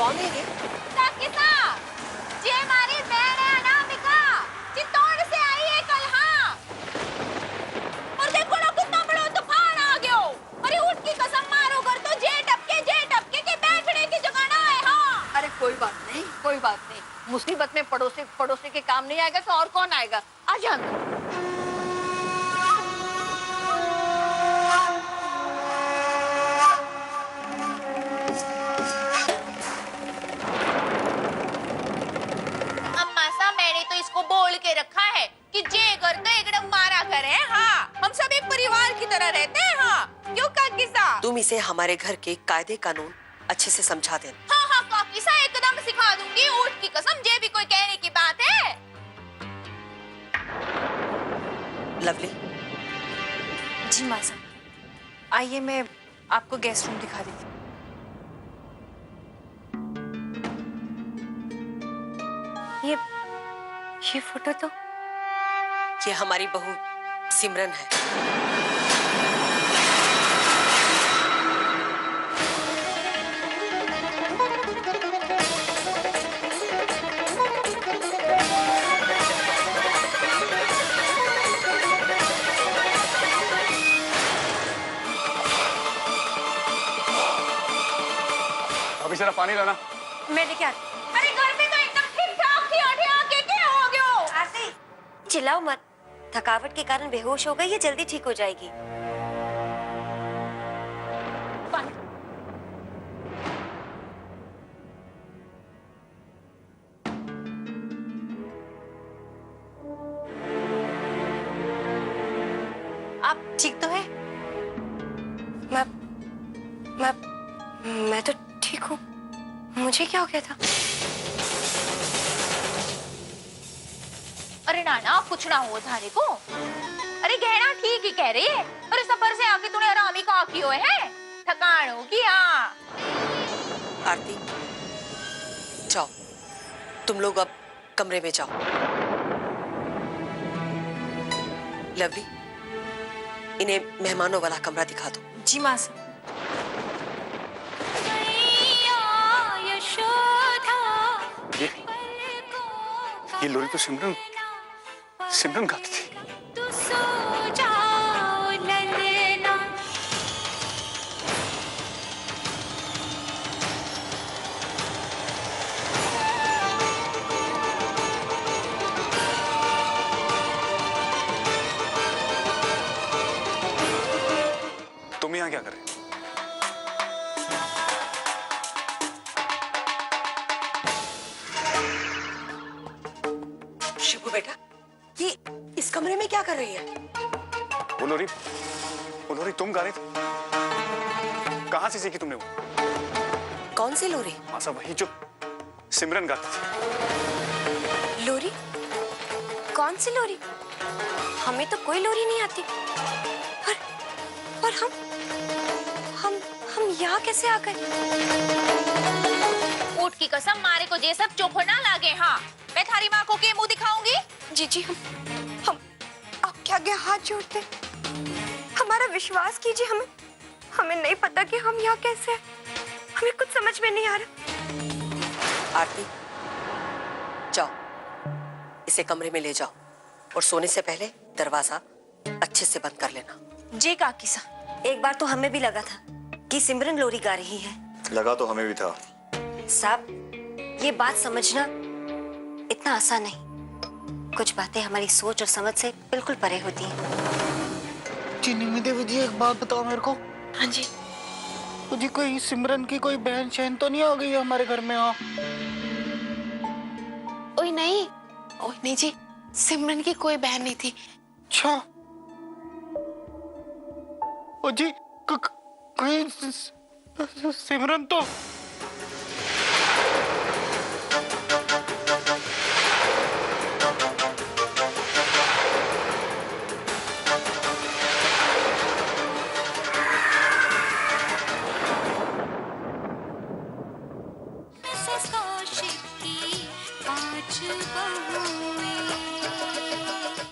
कौन है ये? काकीसा, ये हमारी बहन है अनामिका, चित्तौड़ से आई है कल। हाँ, और देखो ना कितना बड़ा तूफान आ गया। अरे ऊँट की कसम मारो कर तो जे टपके के बैठने की जगह ना है। हाँ, अरे कोई बात नहीं, कोई बात नहीं। मुसीबत में पड़ोसी के काम नहीं आएगा तो और कौन आएगा? आ जा अंदर। मैंने तो इसको बोल के रखा है कि जे घर तो एकदम मारा घर है। हाँ, हम सब एक परिवार की तरह रहते हैं। हाँ, क्यों काकीसा? तुम इसे हमारे घर के कायदे कानून अच्छे से समझा देना। हाँ हाँ काकीसा, एकदम सिखा दूंगी। ऊँट की कसम, जे भी कोई कहने की बात है। लवली। जी माँ साहब, आइए मैं आपको गेस्ट रूम दिखा देती हूँ। ये फोटो तो ये हमारी बहू सिमरन है। अभी जरा पानी लाना। मैं लेके आती। अरे घर में तो एकदम ठीक-ठाक थी, के क्या हो गया? आरती, चिल्लाओ मत। थकावट के कारण बेहोश हो गई, ये जल्दी ठीक हो जाएगी। आप ठीक तो है? मैं तो ठीक हूँ। मुझे क्या हो गया था? अरे नाना, कुछ ना हो थारे को। अरे गहना ठीक ही कह रही है। अरे सफर से आके तूने आरामी का की हुए है, थकान होगी। हाँ आरती, जाओ तुम लोग अब कमरे में जाओ। लवली, इन्हें मेहमानों वाला कमरा दिखा दो। जी माँ साहब। ये लोरी तो सिमरन गाती थी। तुम यहाँ क्या कर रहे हो? शिबू बेटा, ये इस कमरे में क्या कर रही है? वो लोरी तुम गा रहे थे? कहाँ से सीखी तुमने वो? कौन सी लोरी? मासा वही जो सिमरन गाती थी। लोरी? कौन सी लोरी? हमें तो कोई लोरी नहीं आती। पर हम यहाँ कैसे आ गए? ऊँट की कसम, मारे को जे सब चोखो ना लागे। हाँ, मैं थारी माँ को के मुंह दिखाऊंगी। जी हम आपके आगे हाथ जोड़ते, हमारा विश्वास कीजिए। हमें नहीं पता कि हम यहाँ कैसे हैं। हमें कुछ समझ में नहीं आ रहा। आरती, जाओ इसे कमरे में ले जाओ और सोने से पहले दरवाजा अच्छे से बंद कर लेना। जी काकीसा। एक बार तो हमें भी लगा था कि सिमरन लोरी गा रही है। लगा तो हमें भी था। साहब, ये बात समझना इतना आसान नहीं। कुछ बातें हमारी सोच और समझ से बिल्कुल परे होती हैं। जी निमी देवी जी, एक बात बताओ मेरे को। हाँ जी। तो जी कोई सिमरन की कोई बहन शहन तो नहीं आ गई है हमारे घर में? हाँ। ओए नहीं जी, सिमरन की कोई बहन नहीं थी। अच्छा। ओ जी, कहीं सिमरन तो